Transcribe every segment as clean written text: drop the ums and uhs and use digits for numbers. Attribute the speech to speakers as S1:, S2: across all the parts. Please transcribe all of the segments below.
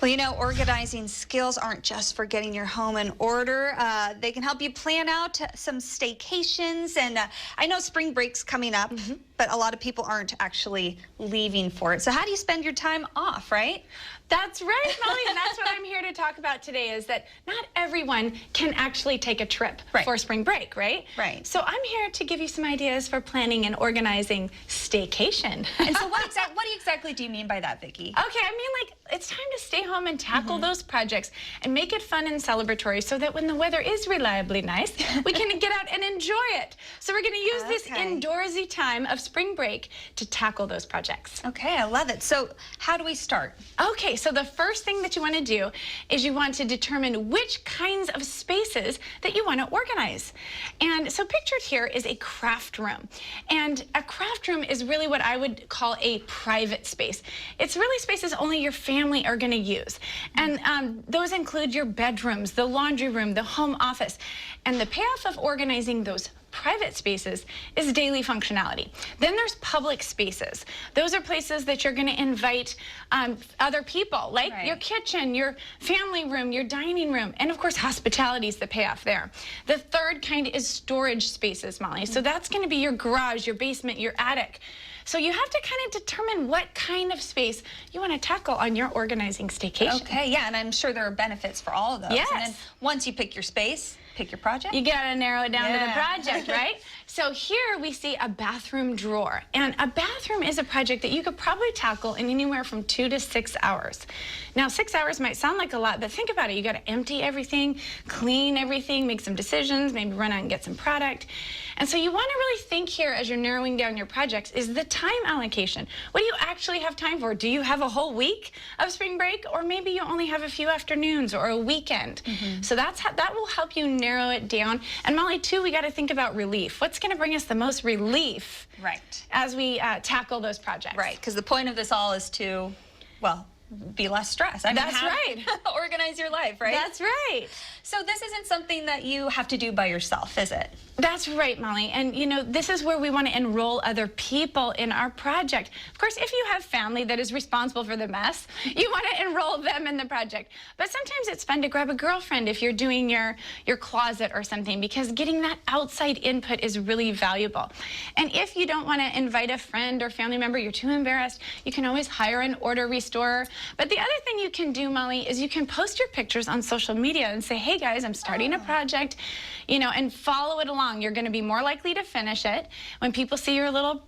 S1: Well, organizing skills aren't just for getting your home in order. They can help you plan out some staycations. And I know spring break's coming up, but a lot of people aren't actually leaving for it. So how do you spend your time off, right?
S2: That's right, Molly, and that's what I'm here to talk about today, is that not everyone can actually take a trip for spring break, right?
S1: Right.
S2: So I'm here to give you some ideas for planning and organizing staycation.
S1: And so what exactly do you mean by that, Vicki?
S2: Okay, I mean, like, it's time to stay home and tackle those projects and make it fun and celebratory so that when the weather is reliably nice, we can get out and enjoy it. So we're going to use this indoorsy time of spring break to tackle those projects.
S1: Okay, I love it. So how do we start?
S2: Okay, so the first thing that you want to do is you want to determine which kinds of spaces that you want to organize. And so pictured here is a craft room. And a craft room is really what I would call a private space. It's really spaces only your family are going to use. And those include your bedrooms, the laundry room, the home office. And the payoff of organizing those private spaces is daily functionality. Then there's public spaces. Those are places that you're going to invite other people, like your kitchen, your family room, your dining room, and of course hospitality is the payoff there. The third kind is storage spaces, Molly. So that's going to be your garage, your basement, your attic. So you have to kind of determine what kind of space you want to tackle on your organizing staycation.
S1: Okay, yeah, and I'm sure there are benefits for all of those.
S2: Yes.
S1: And then once you pick your space, pick your project.
S2: You got to narrow it down to the project, right? So here we see a bathroom drawer. And a bathroom is a project that you could probably tackle in anywhere from 2 to 6 hours. Now, 6 hours might sound like a lot, but think about it. You got to empty everything, clean everything, make some decisions, maybe run out and get some product. And so you want to really think here as you're narrowing down your projects is the time allocation. What do you actually have time for? Do you have a whole week of spring break, or maybe you only have a few afternoons or a weekend? So that will help you narrow it down. And Molly, too, we got to think about relief. What's going to bring us the most relief as we tackle those projects?
S1: Right, because the point of this all is to, well, be less stressed.
S2: That's right.
S1: Organize your life, right?
S2: That's right.
S1: So this isn't something that you have to do by yourself, is it?
S2: That's right, Molly. And this is where we want to enroll other people in our project. Of course, if you have family that is responsible for the mess, you want to enroll them in the project. But sometimes it's fun to grab a girlfriend if you're doing your closet or something, because getting that outside input is really valuable. And if you don't want to invite a friend or family member, you're too embarrassed, you can always hire an order restorer. But the other thing you can do, Molly, is you can post your pictures on social media and say, hey guys, I'm starting a project, and follow it along. You're going to be more likely to finish it when people see your little,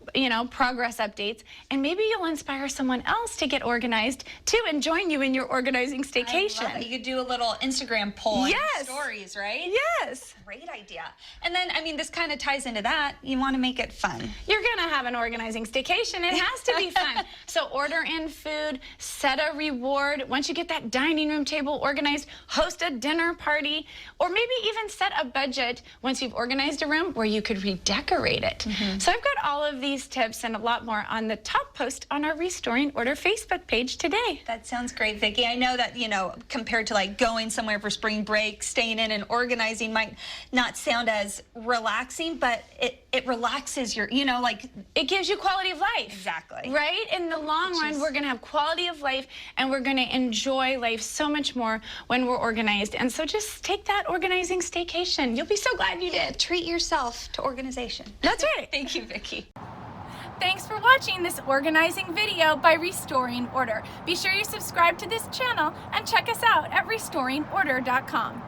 S2: progress updates, and maybe you'll inspire someone else to get organized too and join you in your organizing staycation.
S1: I love it. You could do a little Instagram poll on your stories, right?
S2: Yes.
S1: Great idea. And then, this kind of ties into that. You want to make it fun.
S2: You're going to have an organizing staycation. It has to be fun. So order in food, set a reward. Once you get that dining room table organized, host a dinner party, or maybe even set a budget once you've organized a room where you could redecorate it. So I've got all of these tips and a lot more on the top post on our Restoring Order Facebook page today.
S1: That sounds great, Vicki. I know that, compared to like going somewhere for spring break, staying in and organizing might not sound as relaxing, but it relaxes your,
S2: it gives you quality of life.
S1: Exactly.
S2: Right? In the long run, we're going to have quality of life, and we're going to enjoy life so much more when we're organized. And so just take that organizing staycation. You'll be so glad you did.
S1: Treat yourself to organization.
S2: That's right.
S1: Thank you, Vicki.
S2: Thanks for watching this organizing video by Restoring Order. Be sure you subscribe to this channel and check us out at restoringorder.com.